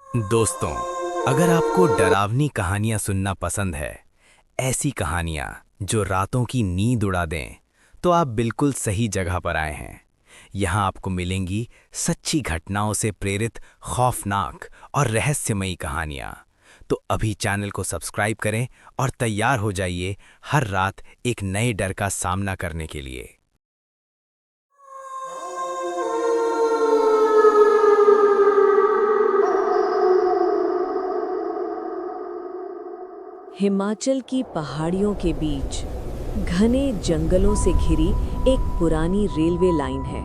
दोस्तों, अगर आपको डरावनी कहानियां सुनना पसंद है, ऐसी कहानियां जो रातों की नींद उड़ा दें, तो आप बिल्कुल सही जगह पर आए हैं। यहाँ आपको मिलेंगी सच्ची घटनाओं से प्रेरित खौफनाक और रहस्यमयी कहानियां। तो अभी चैनल को सब्सक्राइब करें और तैयार हो जाइए हर रात एक नए डर का सामना करने के लिए। हिमाचल की पहाड़ियों के बीच घने जंगलों से घिरी एक पुरानी रेलवे लाइन है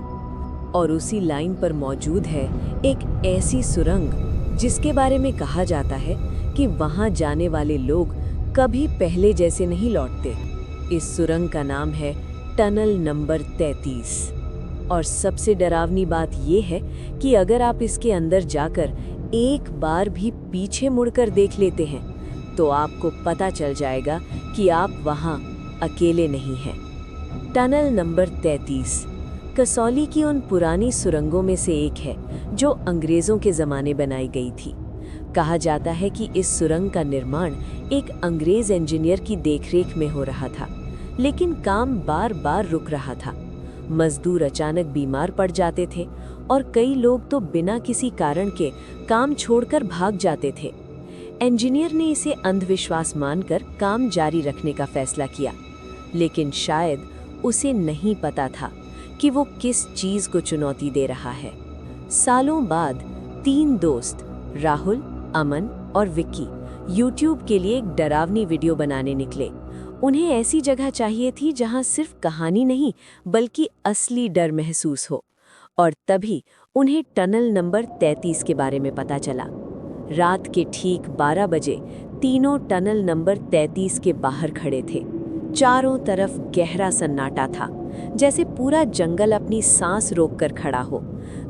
और उसी लाइन पर मौजूद है एक ऐसी सुरंग जिसके बारे में कहा जाता है कि वहां जाने वाले लोग कभी पहले जैसे नहीं लौटते। इस सुरंग का नाम है टनल नंबर 33 और सबसे डरावनी बात यह है कि अगर आप इसके अंदर जाकर एक बार भी पीछे मुड़कर देख लेते हैं तो आपको पता चल जाएगा कि आप वहां अकेले नहीं हैं। टनल नंबर 33 कसौली की उन पुरानी सुरंगों में से एक है जो अंग्रेजों के ज़माने बनाई गई थी। कहा जाता है कि इस सुरंग का निर्माण एक अंग्रेज इंजीनियर की देखरेख में हो रहा था, लेकिन काम बार बार रुक रहा था। मजदूर अचानक बीमार पड़ जाते थे और कई लोग तो बिना किसी कारण के काम छोड़कर भाग जाते थे। इंजीनियर ने इसे अंधविश्वास मानकर काम जारी रखने का फैसला किया, लेकिन शायद उसे नहीं पता था कि वो किस चीज को चुनौती दे रहा है। सालों बाद 3 दोस्त राहुल, अमन और विक्की YouTube के लिए एक डरावनी वीडियो बनाने निकले। उन्हें ऐसी जगह चाहिए थी जहां सिर्फ कहानी नहीं बल्कि असली डर महसूस हो। और तभी उन्हें टनल नंबर 33 के बारे में पता चला। रात के ठीक 12 बजे तीनों टनल नंबर 33 के बाहर खड़े थे। चारों तरफ गहरा सन्नाटा था, जैसे पूरा जंगल अपनी सांस रोककर खड़ा हो।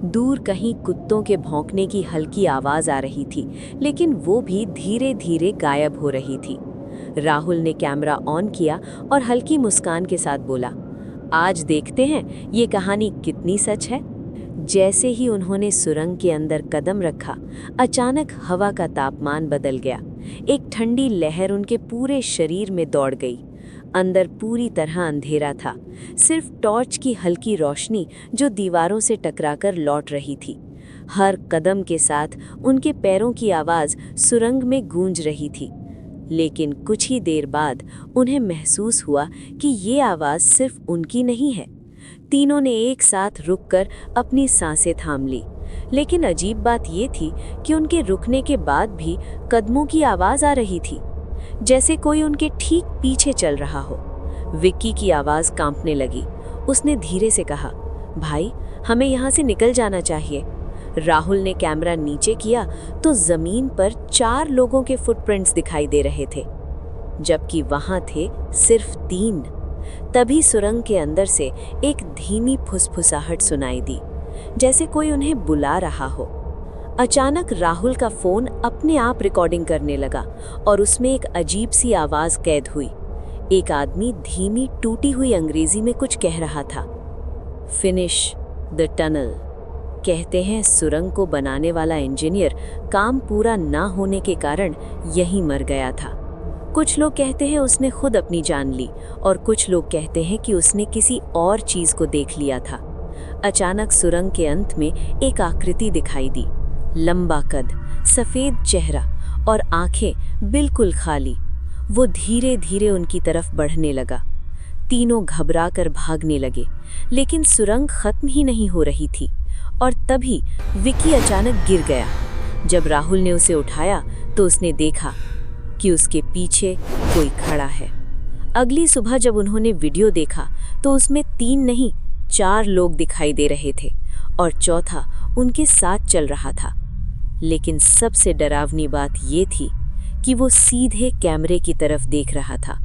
दूर कहीं कुत्तों के भौंकने की हल्की आवाज आ रही थी, लेकिन वो भी धीरे धीरे गायब हो रही थी। राहुल ने कैमरा ऑन किया और हल्की मुस्कान के साथ बोला, आज देखते हैं ये कहानी कितनी सच है। जैसे ही उन्होंने सुरंग के अंदर कदम रखा, अचानक हवा का तापमान बदल गया। एक ठंडी लहर उनके पूरे शरीर में दौड़ गई। अंदर पूरी तरह अंधेरा था, सिर्फ टॉर्च की हल्की रोशनी जो दीवारों से टकराकर लौट रही थी। हर कदम के साथ उनके पैरों की आवाज़ सुरंग में गूंज रही थी, लेकिन कुछ ही देर बाद उन्हें महसूस हुआ कि ये आवाज़ सिर्फ उनकी नहीं है। तीनों ने एक साथ रुककर अपनी सांसें थाम ली, लेकिन अजीब बात ये थी कि उनके रुकने के बाद भी कदमों की आवाज़ आ रही थी, जैसे कोई उनके ठीक पीछे चल रहा हो। विक्की की आवाज़ कांपने लगी। उसने धीरे से कहा, भाई हमें यहाँ से निकल जाना चाहिए। राहुल ने कैमरा नीचे किया तो ज़मीन पर 4 लोगों के फुटप्रिंट्स दिखाई दे रहे थे, जबकि वहाँ थे सिर्फ 3। तभी सुरंग के अंदर से एक धीमी फुसफुसाहट सुनाई दी, जैसे कोई उन्हें बुला रहा हो। अचानक राहुल का फोन अपने आप रिकॉर्डिंग करने लगा और उसमें एक अजीब सी आवाज कैद हुई। एक आदमी धीमी टूटी हुई अंग्रेजी में कुछ कह रहा था। Finish the tunnel. कहते हैं सुरंग को बनाने वाला इंजीनियर काम पूरा ना होने के कारण यहीं मर गया था। कुछ लोग कहते हैं उसने खुद अपनी जान ली और कुछ लोग कहते हैं कि उसने किसी और चीज को देख लिया था। अचानक सुरंग के अंत में एक आकृति दिखाई दी। लंबा कद, सफेद चेहरा और आंखें बिल्कुल खाली। वो धीरे धीरे उनकी तरफ बढ़ने लगा। तीनों घबराकर भागने लगे, लेकिन सुरंग खत्म ही नहीं हो रही थी। और तभी विक्की अचानक गिर गया। जब राहुल ने उसे उठाया तो उसने देखा कि उसके पीछे कोई खड़ा है। अगली सुबह जब उन्होंने वीडियो देखा तो उसमें 3 नहीं 4 लोग दिखाई दे रहे थे और चौथा उनके साथ चल रहा था। लेकिन सबसे डरावनी बात ये थी कि वो सीधे कैमरे की तरफ देख रहा था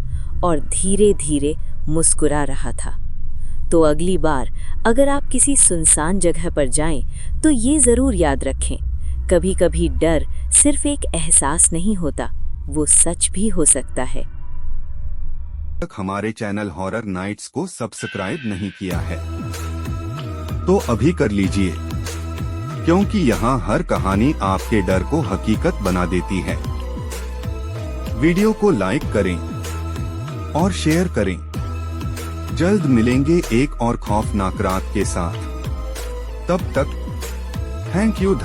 और धीरे धीरे मुस्कुरा रहा था। तो अगली बार अगर आप किसी सुनसान जगह पर जाएं तो ये ज़रूर याद रखें, कभी कभी डर सिर्फ एक एहसास नहीं होता, वो सच भी हो सकता है। हमारे चैनल हॉरर नाइट्स को सब्सक्राइब नहीं किया है तो अभी कर लीजिए। क्योंकि यहाँ हर कहानी आपके डर को हकीकत बना देती है। वीडियो को लाइक करें और शेयर करें। जल्द मिलेंगे एक और खौफनाक रात के साथ। तब तक थैंक यू।